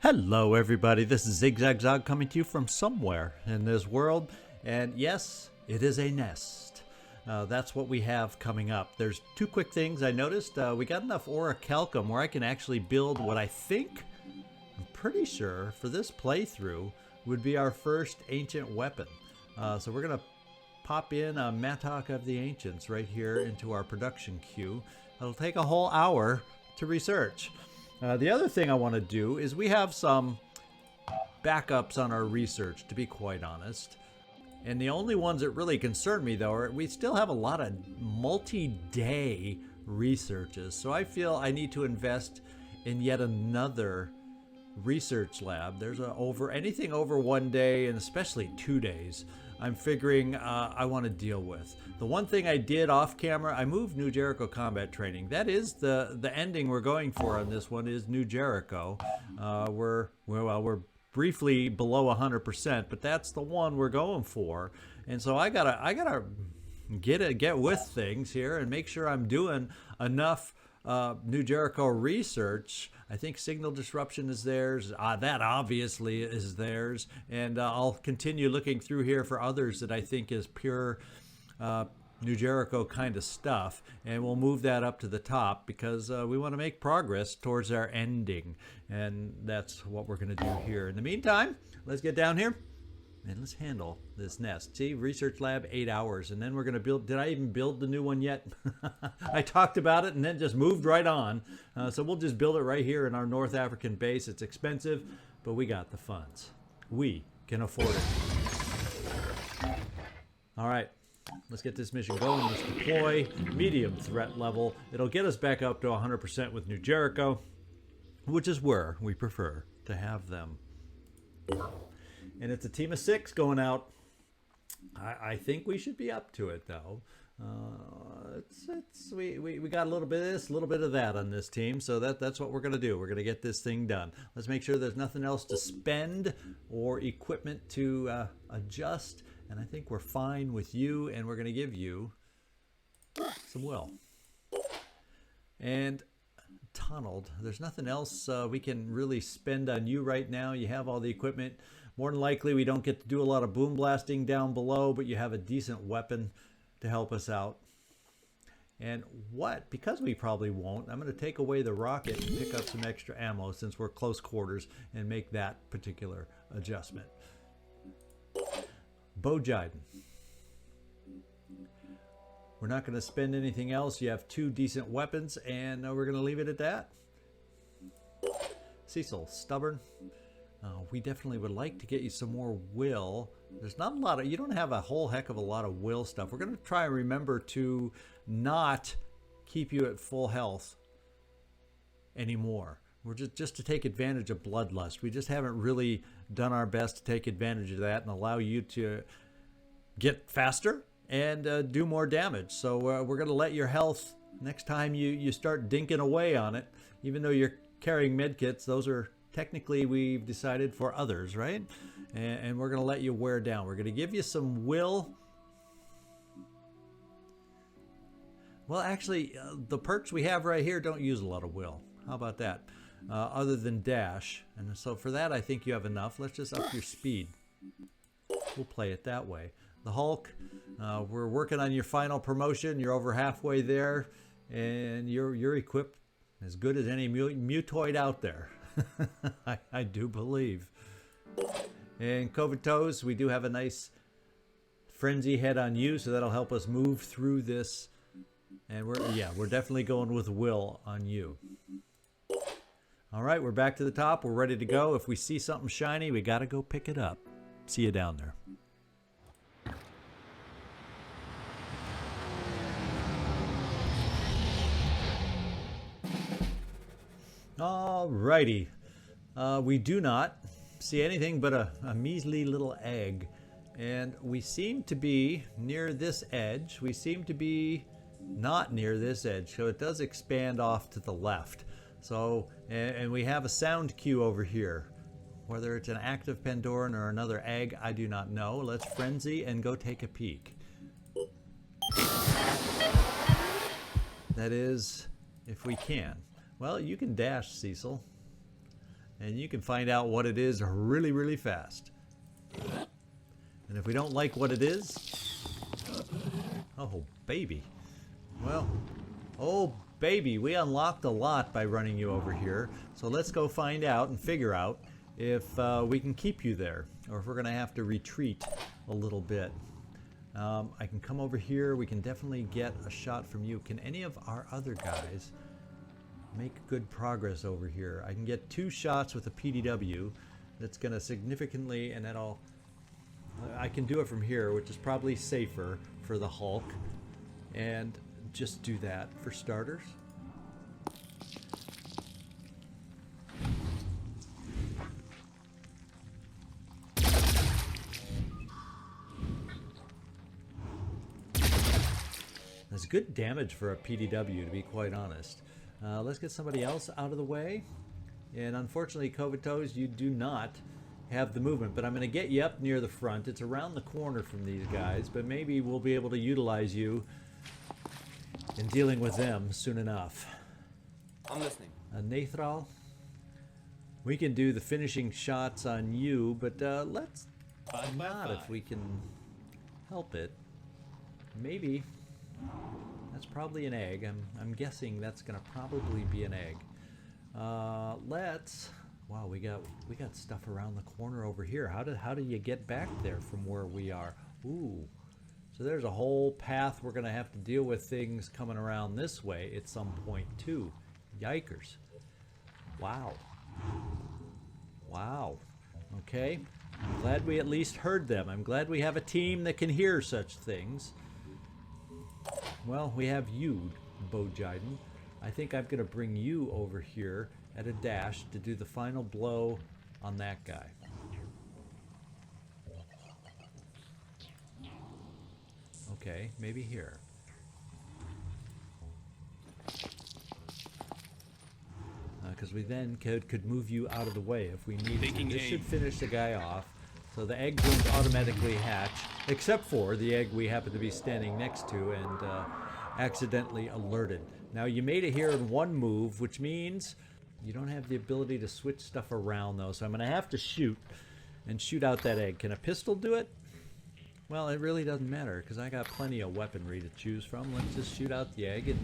Hello everybody, this is Zigzag coming to you from somewhere in this world, and yes, it is a nest. That's what we have coming up. There's two quick things I noticed. We got enough orichalcum where I can actually build what I'm pretty sure, for this playthrough, would be our first ancient weapon. So we're going to pop in a Mattock of the Ancients right here into our production queue. It'll take a whole hour to research. The other thing I want to do is we have some backups on our research, to be quite honest. And the only ones that really concern me, though, are we still have a lot of multi-day researches. So I feel I need to invest in yet another research lab. There's anything over 1 day, and especially 2 days, I'm figuring I want to deal with. The one thing I did off camera, I moved New Jericho combat training. That is the ending we're going for on this one, is New Jericho. We're briefly below 100%, but that's the one we're going for. And so I gotta get with things here and make sure I'm doing enough New Jericho research. I think signal disruption is theirs. That obviously is theirs. And I'll continue looking through here for others that I think is pure New Jericho kind of stuff. And we'll move that up to the top because we want to make progress towards our ending. And that's what we're going to do here. In the meantime, let's get down here and let's handle this nest. See, research lab, 8 hours, and then we're going to build. Did I even build the new one yet? I talked about it and then just moved right on. So we'll just build it right here in our North African base. It's expensive, but we got the funds. We can afford it. All right, let's get this mission going. Let's deploy medium threat level. It'll get us back up to 100% with New Jericho, which is where we prefer to have them. And it's a team of 6 going out. I think we should be up to it, though. We got a little bit of this, a little bit of that on this team, so that's what we're going to do. We're going to get this thing done. Let's make sure there's nothing else to spend or equipment to adjust, and I think we're fine with you, and we're going to give you some will. And Tunneled, there's nothing else we can really spend on you right now. You have all the equipment. More than likely, we don't get to do a lot of boom blasting down below, but you have a decent weapon to help us out. And because we probably won't, I'm going to take away the rocket and pick up some extra ammo since we're close quarters and make that particular adjustment. Bojiden. We're not going to spend anything else. You have 2 decent weapons, and we're going to leave it at that. Cecil, stubborn. We definitely would like to get you some more will. There's not a lot of, you don't have a whole heck of a lot of will stuff. We're going to try and remember to not keep you at full health anymore. We're just to take advantage of bloodlust. We just haven't really done our best to take advantage of that and allow you to get faster and do more damage. So we're going to let your health, next time you start dinking away on it, even though you're carrying medkits, those are technically, we've decided, for others, right? And we're going to let you wear down. We're going to give you some will. Well, actually, the perks we have right here don't use a lot of will. How about that? Other than dash. And so for that, I think you have enough. Let's just up your speed. We'll play it that way. The Hulk, we're working on your final promotion. You're over halfway there, and you're equipped as good as any mutoid out there. I do believe. And Covetose, we do have a nice frenzy head on you, so that'll help us move through this. And we're definitely going with will on you. All right, we're back to the top. We're ready to go. If we see something shiny, we got to go pick it up. See you down there. Alrighty, we do not see anything but a measly little egg, and we seem to be near this edge. We seem to be not near this edge, so it does expand off to the left. So, and we have a sound cue over here. Whether it's an active Pandoran or another egg, I do not know. Let's frenzy and go take a peek. That is, if we can. Well, you can dash, Cecil. and you can find out what it is really, really fast. And if we don't like what it is, oh baby, well, oh baby, we unlocked a lot by running you over here. So let's go find out and figure out if we can keep you there, or if we're gonna have to retreat a little bit. I can come over here. We can definitely get a shot from you. Can any of our other guys make good progress over here? I can get 2 shots with a PDW. That's gonna significantly, and I can do it from here, which is probably safer for the Hulk, and just do that for starters. That's good damage for a PDW, to be quite honest. Let's get somebody else out of the way. And unfortunately, Covetose, you do not have the movement, but I'm going to get you up near the front. It's around the corner from these guys, but maybe we'll be able to utilize you in dealing with them soon enough. I'm listening. Nathral, we can do the finishing shots on you, but let's not if we can help it. Maybe. That's probably an egg. I'm guessing that's going to probably be an egg. Wow, we got stuff around the corner over here. How do you get back there from where we are? Ooh. So there's a whole path. We're going to have to deal with things coming around this way at some point too. Yikers. Wow. Wow. Okay. I'm glad we at least heard them. I'm glad we have a team that can hear such things. Well, we have you, Bojiden. I think I'm going to bring you over here at a dash to do the final blow on that guy. Okay, maybe here. Because we then could move you out of the way if we need to. This should finish the guy off. So the egg won't automatically hatch, except for the egg we happen to be standing next to and accidentally alerted. Now you made it here in one move, which means you don't have the ability to switch stuff around though. So I'm going to have to shoot out that egg. Can a pistol do it? Well, it really doesn't matter because I got plenty of weaponry to choose from. Let's just shoot out the egg, and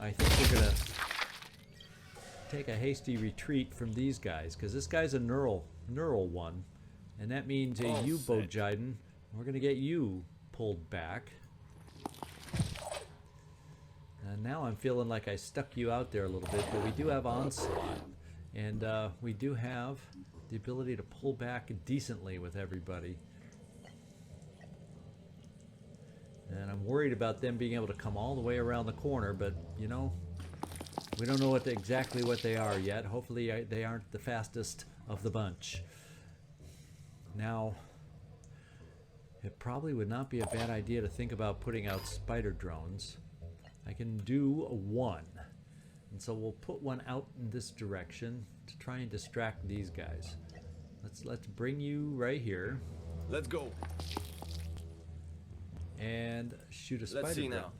I think we're going to take a hasty retreat from these guys because this guy's a neural one. And that means a U-Bojiden. We're going to get you pulled back. And now I'm feeling like I stuck you out there a little bit, but we do have Onslaught. And we do have the ability to pull back decently with everybody. And I'm worried about them being able to come all the way around the corner, but, you know, we don't know exactly what they are yet. Hopefully they aren't the fastest of the bunch. Now, it probably would not be a bad idea to think about putting out spider drones. I can do 1. And so we'll put one out in this direction to try and distract these guys. Let's bring you right here. Let's go. And shoot a spider drone. Now.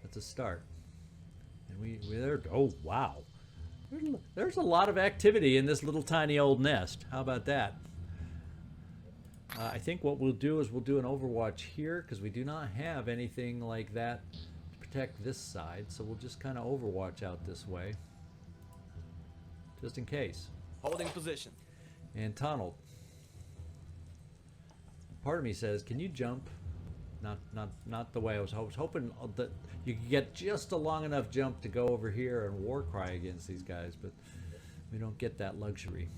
That's a start. And we there. Oh wow. There's a lot of activity in this little tiny old nest. How about that? I think what we'll do is we'll do an overwatch here because we do not have anything like that to protect this side. So we'll just kind of overwatch out this way, just in case. Holding position. And Donald, part of me says, can you jump? Not the way I was hoping that you could get just a long enough jump to go over here and war cry against these guys, but we don't get that luxury.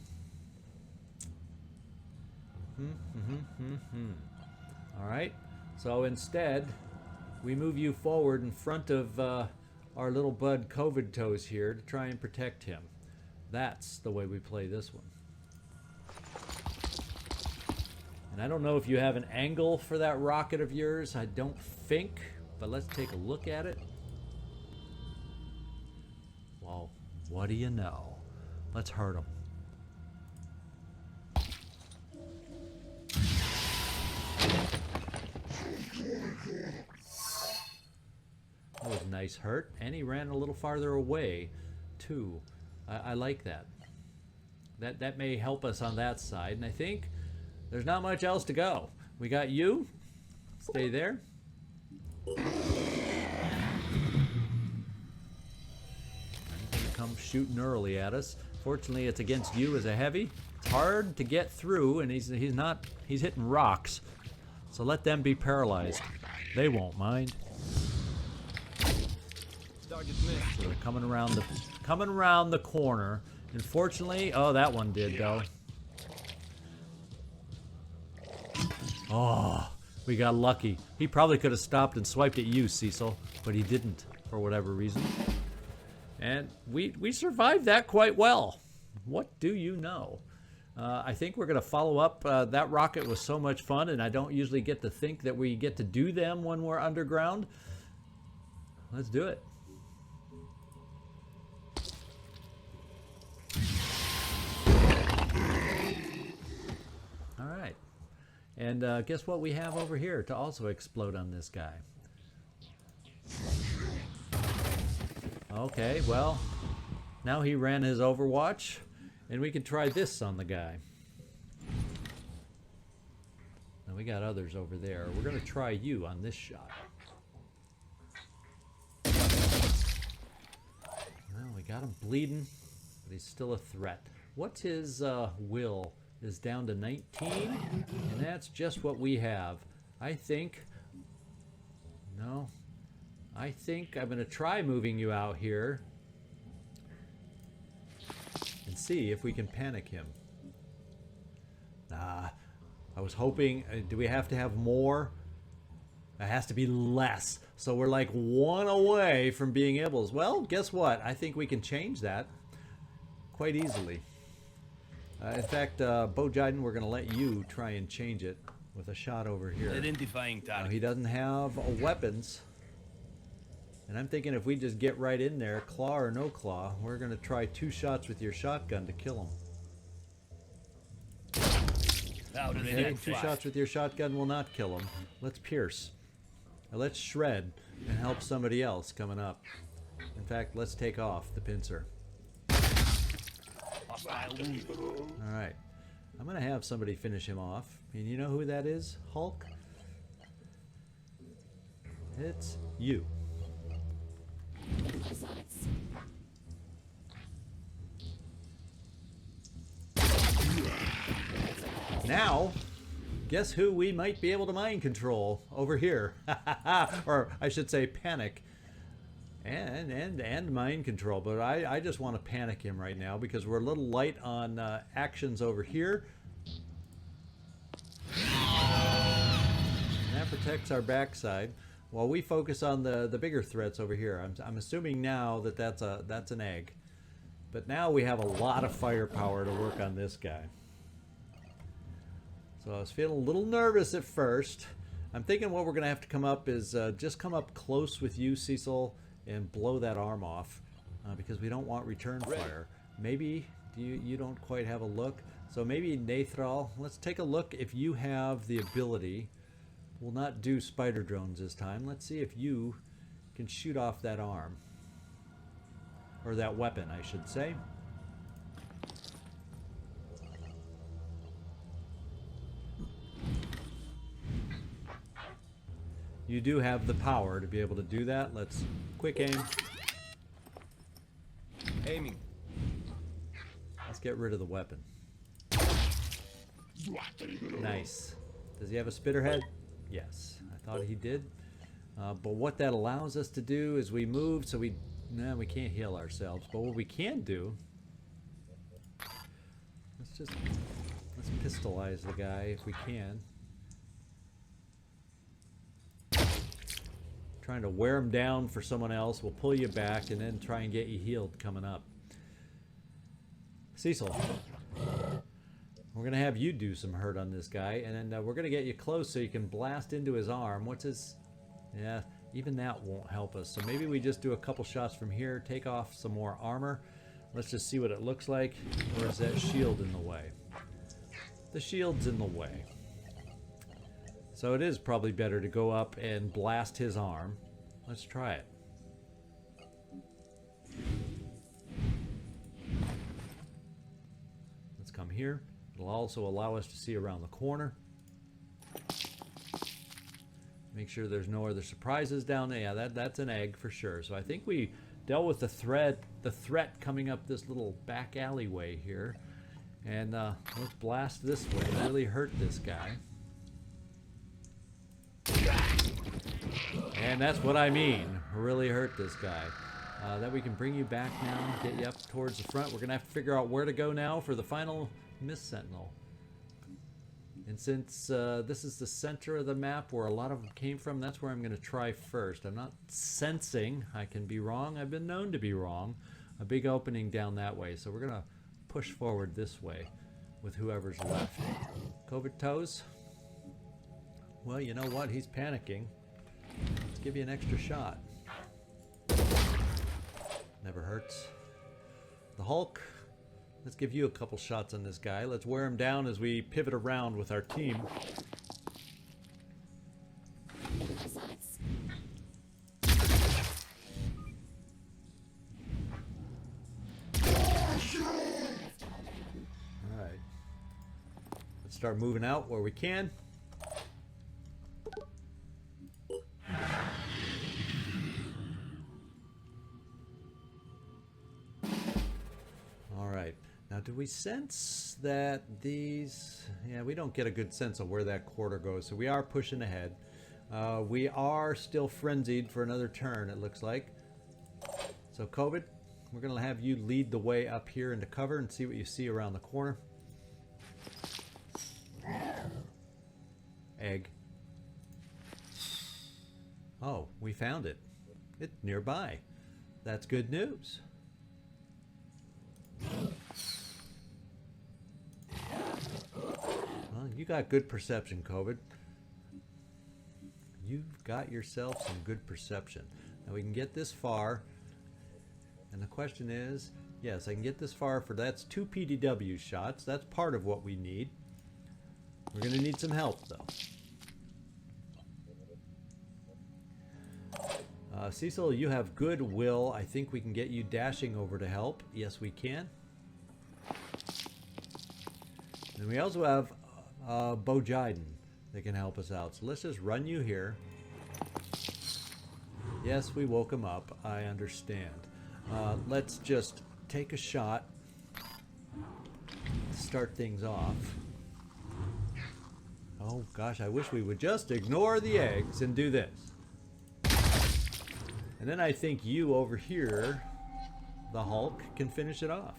All right, so instead we move you forward in front of our little bud Covetose here to try and protect him. That's the way we play this one. And I don't know if you have an angle for that rocket of yours. I don't think, but let's take a look at it. Well, what do you know? Let's hurt him. That was nice hurt, and he ran a little farther away, too. I like that. That may help us on that side, and I think there's not much else to go. We got you. Stay there. I'm gonna come shooting early at us. Fortunately, it's against you as a heavy. It's hard to get through, and he's hitting rocks. So let them be paralyzed. They won't mind. Target's missed. So they're coming around the corner. Unfortunately, oh, that one did though. Oh, we got lucky. He probably could have stopped and swiped at you, Cecil, but he didn't for whatever reason. And we survived that quite well. What do you know? I think we're going to follow up. That rocket was so much fun, and I don't usually get to think that we get to do them when we're underground. Let's do it. All right. And guess what we have over here to also explode on this guy? Okay, well, now he ran his Overwatch, and we can try this on the guy. Now we got others over there. We're going to try you on this shot. Well, we got him bleeding, but he's still a threat. What's his will? Is down to 19, and that's just what we have. I think I'm going to try moving you out here and see if we can panic him. I was hoping, do we have to have more? It has to be less. So we're like one away from being able to. Well, guess what? I think we can change that quite easily. In fact, Bo Jiden, we're going to let you try and change it with a shot over here. Identifying target. Now, he doesn't have weapons. And I'm thinking if we just get right in there, claw or no claw, we're going to try 2 shots with your shotgun to kill him. Okay, 2 shots with your shotgun will not kill him. Let's pierce. Now let's shred and help somebody else coming up. In fact, let's take off the pincer. Alright. I'm going to have somebody finish him off. And you know who that is, Hulk? It's you. Now, guess who we might be able to mind control over here? Or I should say panic. And mind control, but I just want to panic him right now because we're a little light on actions over here. And that protects our backside while we focus on the bigger threats over here. I'm assuming now that that's an egg, but now we have a lot of firepower to work on this guy. So I was feeling a little nervous at first. I'm thinking what we're going to have to come up is just come up close with you, Cecil, and blow that arm off because we don't want return fire. Maybe you don't quite have a look. So maybe Nathral, let's take a look if you have the ability. We'll not do spider drones this time. Let's see if you can shoot off that arm. Or that weapon, I should say. You do have the power to be able to do that. Let's quick aim. Aiming. Let's get rid of the weapon. Nice. Does he have a spitter head? Yes, I thought he did. But what that allows us to do is we move, so we can't heal ourselves. But what we can do, let's pistolize the guy if we can. Trying to wear him down for someone else. We'll pull you back and then try and get you healed coming up. Cecil, we're going to have you do some hurt on this guy, and then we're going to get you close so you can blast into his arm. What's his... Yeah, even that won't help us. So maybe we just do a couple shots from here, take off some more armor. Let's just see what it looks like. Or is that shield in the way? The shield's in the way. So it is probably better to go up and blast his arm. Let's try it. come here. It'll also allow us to see around the corner. Make sure there's no other surprises down there. Yeah, that's an egg for sure. So I think we dealt with the threat coming up this little back alleyway here. And let's blast this way. Really hurt this guy. And that's what I mean. Really hurt this guy. That we can bring you back now, get you up towards the front. We're going to have to figure out where to go now for the final Mist Sentinel. And since this is the center of the map where a lot of them came from, that's where I'm going to try first. I'm not sensing, I can be wrong, I've been known to be wrong, a big opening down that way. So we're going to push forward this way with whoever's left. COVID toes? Well, you know what? He's panicking. Let's give you an extra shot. Never hurts. The Hulk. Let's give you a couple shots on this guy. Let's wear him down as we pivot around with our team. Alright. Let's start moving out where we can. Now, do we sense that these... Yeah, we don't get a good sense of where that quarter goes, so we are pushing ahead. We are still frenzied for another turn, it looks like. So, COVID, we're going to have you lead the way up here into cover and see what you see around the corner. Egg. Oh, we found it. It's nearby. That's good news. Well, you got good perception, COVID. You've got yourself some good perception. Now we can get this far. And the question is, yes, I can get this far for that's 2 PDW shots. That's part of what we need. We're going to need some help, though. Cecil, you have good will. I think we can get you dashing over to help. Yes, we can. And we also have Bo Jiden that can help us out. So let's just run you here. Yes, we woke him up. I understand. Let's just take a shot to start things off. Oh gosh, I wish we would just ignore the eggs and do this. And then I think you over here, the Hulk, can finish it off.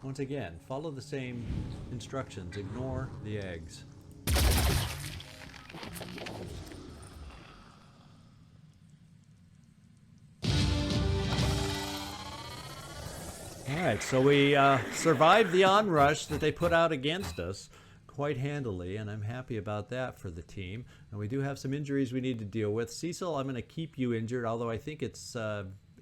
Once again, follow the same instructions. Ignore the eggs. Alright, so we survived the onrush that they put out against us quite handily, and I'm happy about that for the team. And we do have some injuries we need to deal with. Cecil, I'm going to keep you injured, although I think it's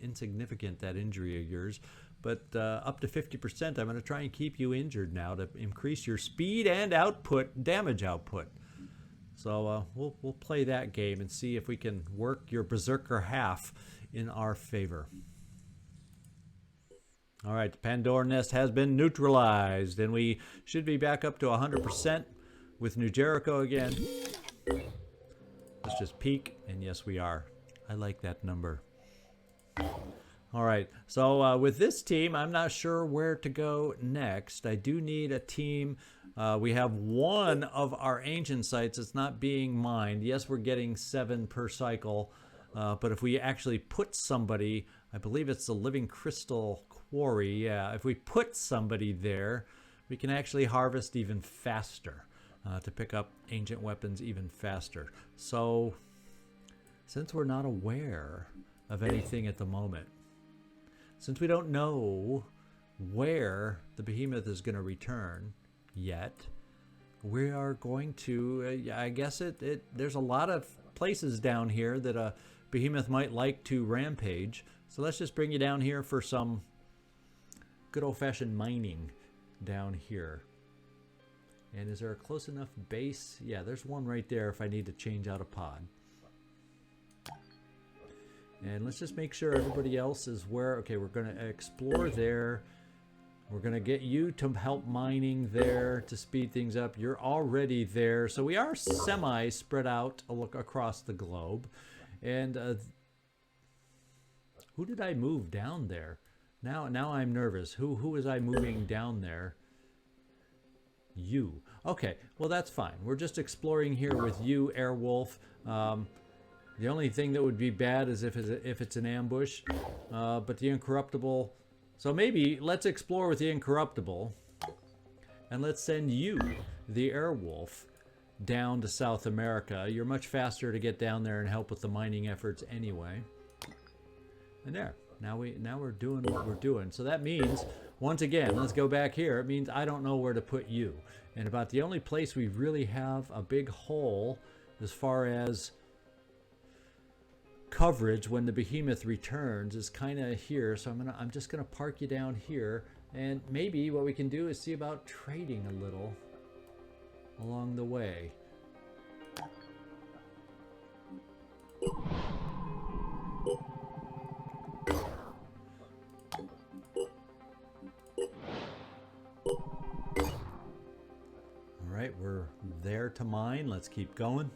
insignificant, that injury of yours. But up to 50%, I'm going to try and keep you injured now to increase your speed and output, damage output. So we'll play that game and see if we can work your Berserker half in our favor. All right, the Pandoran nest has been neutralized, and we should be back up to 100% with New Jericho again. Let's just peek, and yes, we are. I like that number. All right, so with this team, I'm not sure where to go next. I do need a team. We have one of our ancient sites that's not being mined. Yes, we're getting 7 per cycle, but if we actually put somebody, I believe it's the Living Crystal Quarry, yeah, if we put somebody there, we can actually harvest even faster, to pick up ancient weapons even faster. So, since we're not aware of anything at the moment, since we don't know where the behemoth is going to return yet, we are going to, I guess there's a lot of places down here that a behemoth might like to rampage. So let's just bring you down here for some good old-fashioned mining down here. And is there a close enough base? Yeah, there's one right there if I need to change out a pod. And let's just make sure everybody else is where... Okay, we're going to explore there. We're going to get you to help mining there to speed things up. You're already there. So we are semi spread out across the globe. And who did I move down there? Now I'm nervous. Who was I moving down there? You. Okay, well that's fine. We're just exploring here with you, Airwolf. The only thing that would be bad is if it's an ambush. But the Incorruptible... So maybe let's explore with the Incorruptible. And let's send you, the Airwolf, down to South America. You're much faster to get down there and help with the mining efforts anyway. And there. Now we're doing what we're doing. So that means, once again, let's go back here. It means I don't know where to put you. And about the only place we really have a big hole as far as coverage when the behemoth returns is kind of here. So I'm just gonna park you down here, and maybe what we can do is see about trading a little along the way. All right, we're there to mine. Let's keep going.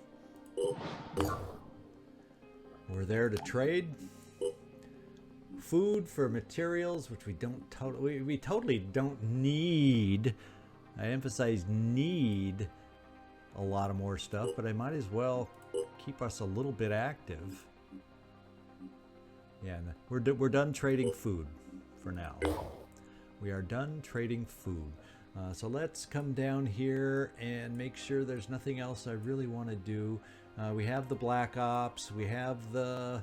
We're there to trade. Food for materials, which we totally don't need. I emphasize need a lot of more stuff, but I might as well keep us a little bit active. Yeah, we're done trading food for now. We are done trading food. So let's come down here and make sure there's nothing else I really want to do. We have the Black Ops, we have the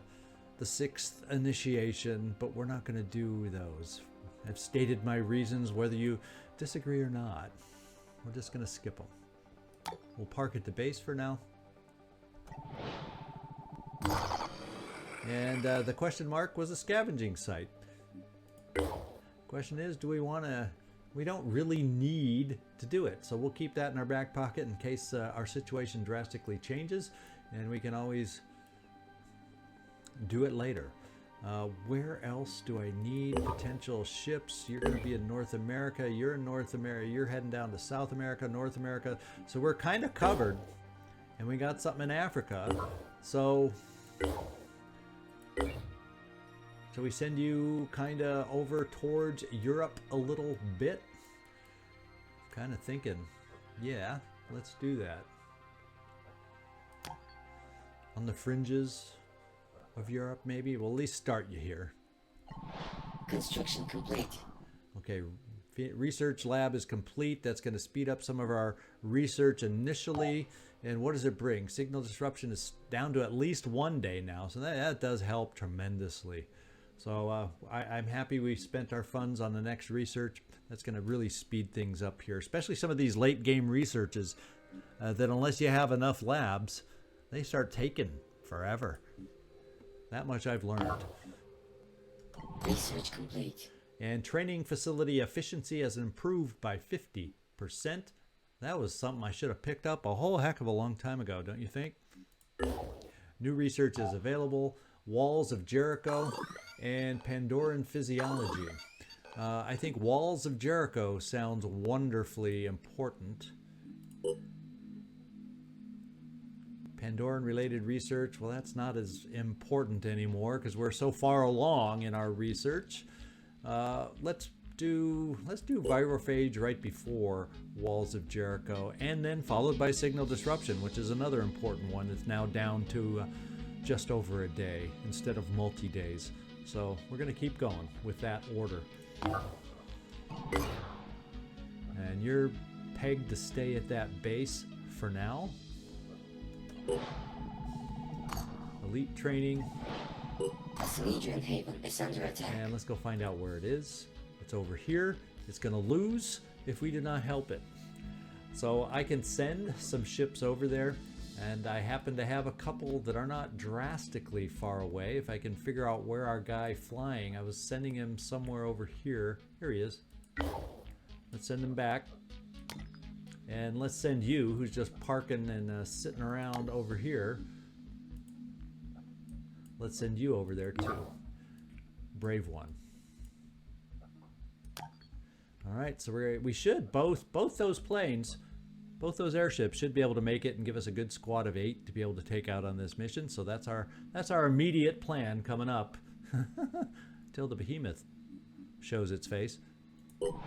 6th initiation, but we're not going to do those. I've stated my reasons, whether you disagree or not. We're just going to skip them. We'll park at the base for now. And the question mark was a scavenging site. Question is, do we want to... We don't really need to do it, so we'll keep that in our back pocket in case our situation drastically changes, and we can always do it later. Where else do I need potential ships? You're going to be in North America. You're in North America. You're heading down to South America, North America. So we're kind of covered, and we got something in Africa. So we send you kind of over towards Europe a little bit. Kind of thinking, yeah, let's do that. On the fringes of Europe, maybe. We'll at least start you here. Construction complete. Okay, research lab is complete. That's going to speed up some of our research initially. And what does it bring? Signal disruption is down to at least 1 day now, so that does help tremendously. So I'm happy we spent our funds on the next research. That's going to really speed things up here, especially some of these late game researches that unless you have enough labs, they start taking forever. That much I've learned. Research complete. And training facility efficiency has improved by 50%. That was something I should have picked up a whole heck of a long time ago, don't you think? New research is available. Walls of Jericho and Pandoran physiology. I think Walls of Jericho sounds wonderfully important. Pandoran related research, well, that's not as important anymore because we're so far along in our research. Let's do virophage right before Walls of Jericho, and then followed by signal disruption, which is another important one. It's now down to just over a day instead of multi-days. So we're going to keep going with that order. And you're pegged to stay at that base for now. Elite training. Assyrian Haven is under attack. And let's go find out where it is. It's over here. It's going to lose if we do not help it. So I can send some ships over there. And I happen to have a couple that are not drastically far away. If I can figure out where our guy flying, I was sending him somewhere over here. Here he is. Let's send him back. And let's send you, who's just parking and sitting around over here. Let's send you over there too. Brave one. All right, so we should both those planes, both those airships should be able to make it and give us a good squad of 8 to be able to take out on this mission. So that's our immediate plan coming up till the behemoth shows its face. All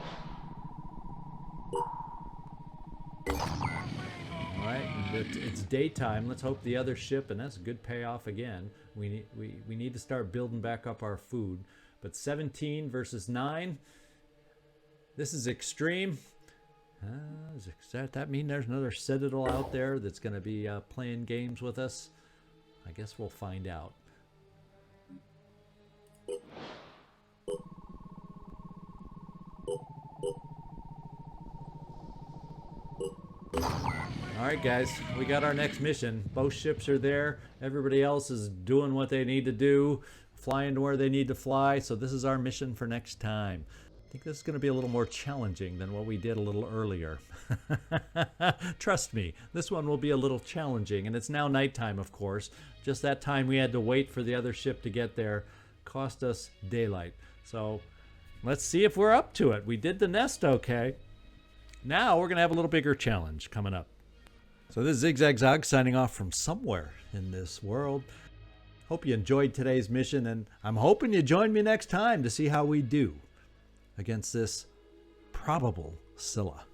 right, it's daytime. Let's hope the other ship, and that's a good payoff again. We need to start building back up our food. But 17 versus 9. This is extreme. Does that mean there's another Citadel out there that's going to be playing games with us? I guess we'll find out. Alright guys, we got our next mission. Both ships are there. Everybody else is doing what they need to do, flying to where they need to fly. So this is our mission for next time. I think this is going to be a little more challenging than what we did a little earlier. Trust me, this one will be a little challenging. And it's now nighttime, of course. Just that time we had to wait for the other ship to get there cost us daylight. So let's see if we're up to it. We did the nest okay. Now we're going to have a little bigger challenge coming up. So this is Zigzag signing off from somewhere in this world. Hope you enjoyed today's mission, and I'm hoping you join me next time to see how we do against this probable Scylla.